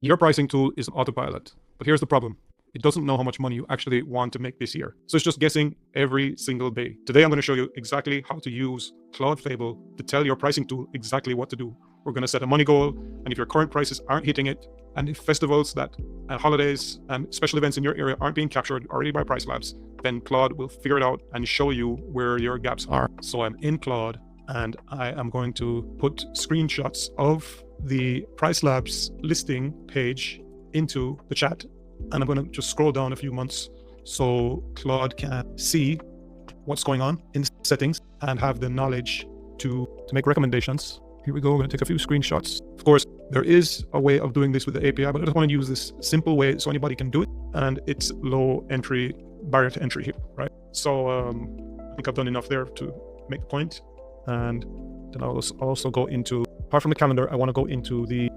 Your pricing tool is an autopilot, but here's the problem. It doesn't know how much money you actually want to make this year. So it's just guessing every single day. Today, I'm going to show you exactly how to use Claude Fable to tell your pricing tool exactly what to do. We're going to set a money goal, and if your current prices aren't hitting it, and if festivals and holidays and special events in your area aren't being captured already by Pricelabs, then Claude will figure it out and show you where your gaps are. So I'm in Claude, and I am going to put screenshots of the Pricelabs listing page into the chat, and I'm going to just scroll down a few months so Claude can see what's going on in the settings and have the knowledge to make recommendations. Here we go. We're going to take a few screenshots. Of course, there is a way of doing this with the API, but I just want to use this simple way so anybody can do it, and it's low barrier to entry here, right? So I think I've done enough there to make the point. And then I'll also go into, apart from the calendar, I want to go into the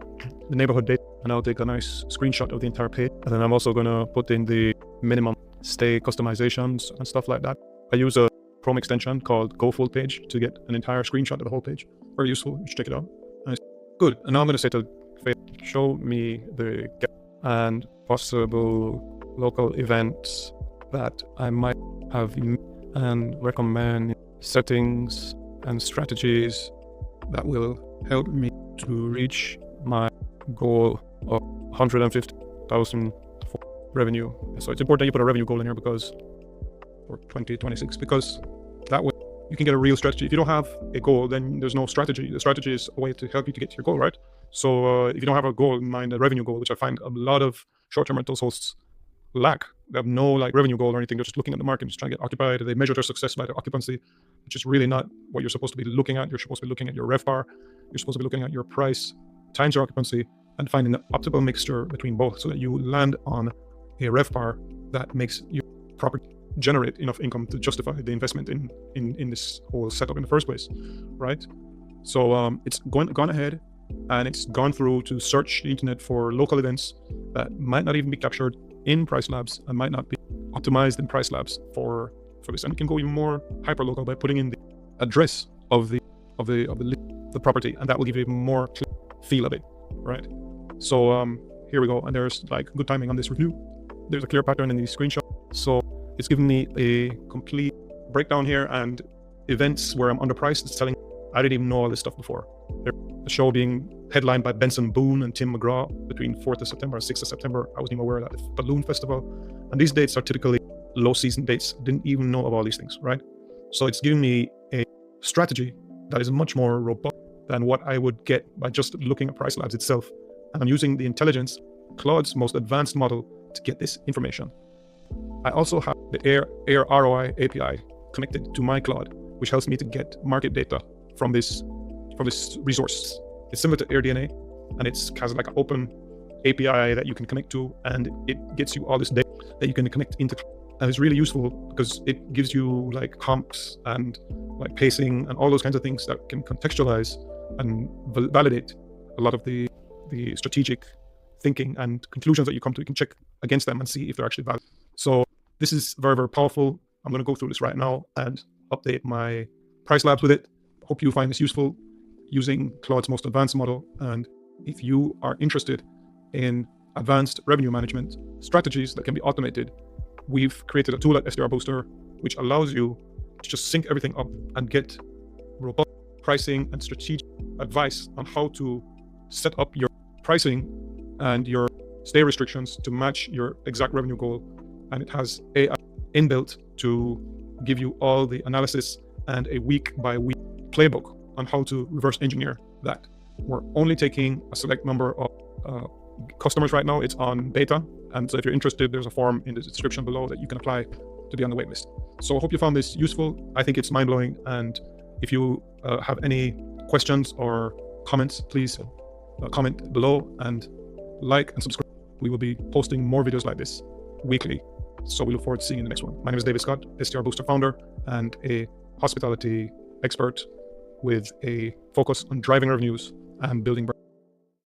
neighborhood date, and I'll take a nice screenshot of the entire page. And then I'm also going to put in the minimum stay customizations and stuff like that. I use a Chrome extension called Go Full Page to get an entire screenshot of the whole page. Very useful. You should check it out. Nice. Good. And now I'm going to say to Facebook, show me the gap and possible local events that I might have, and recommend settings and strategies that will help me to reach my goal of 150,000 for revenue. So it's important that you put a revenue goal in here because for 2026, because that way you can get a real strategy. If you don't have a goal, then there's no strategy. The strategy is a way to help you to get to your goal, right? So if you don't have a goal in mind, a revenue goal, which I find a lot of short-term rentals hosts lack. They have no revenue goal or anything. They're just looking at the market, just trying to get occupied. They measure their success by their occupancy, which is really not what you're supposed to be looking at. You're supposed to be looking at your RevPAR. You're supposed to be looking at your price times your occupancy and finding the optimal mixture between both so that you land on a RevPAR that makes you generate enough income to justify the investment in this whole setup in the first place, right? So it's gone ahead and it's gone through to search the internet for local events that might not even be captured in Pricelabs and might not be optimized in Pricelabs for this. And you can go even more hyper local by putting in the address of the property, and that will give you even more feel of it, right? So here we go, and there's good timing on this review. There's a clear pattern in the screenshot, so it's giving me a complete breakdown here and events where I'm underpriced. It's telling I didn't even know all this stuff before. The show being headlined by Benson Boone and Tim McGraw between 4th of September and 6th of September. I wasn't even aware of that. The Balloon Festival. And these dates are typically low season dates. Didn't even know of all these things, right? So it's giving me a strategy that is much more robust than what I would get by just looking at Pricelabs itself. And I'm using the intelligence, Claude's most advanced model, to get this information. I also have the Air ROI API connected to my Claude, which helps me to get market data from this resource. It's similar to AirDNA, and it has an open API that you can connect to, and it gets you all this data that you can connect into. And it's really useful because it gives you comps and pacing and all those kinds of things that can contextualize and validate a lot of the strategic thinking and conclusions that you come to. You can check against them and see if they're actually valid. So this is very, very powerful. I'm going to go through this right now and update my Pricelabs with it. Hope you find this useful using Claude's most advanced model. And if you are interested in advanced revenue management strategies that can be automated, we've created a tool at SDR Booster, which allows you to just sync everything up and get robust pricing and strategic advice on how to set up your pricing and your stay restrictions to match your exact revenue goal. And it has AI inbuilt to give you all the analysis and a week-by-week playbook on how to reverse engineer that. We're only taking a select number of customers right now. It's on beta, and so if you're interested, there's a form in the description below that you can apply to be on the waitlist. So I hope you found this useful. I think it's mind-blowing, and if you have any questions or comments, please comment below and like and subscribe. We will be posting more videos like this weekly, so we look forward to seeing you in the next one. My name is David Scott, SDR Booster founder and a hospitality expert with a focus on driving revenues and building brands.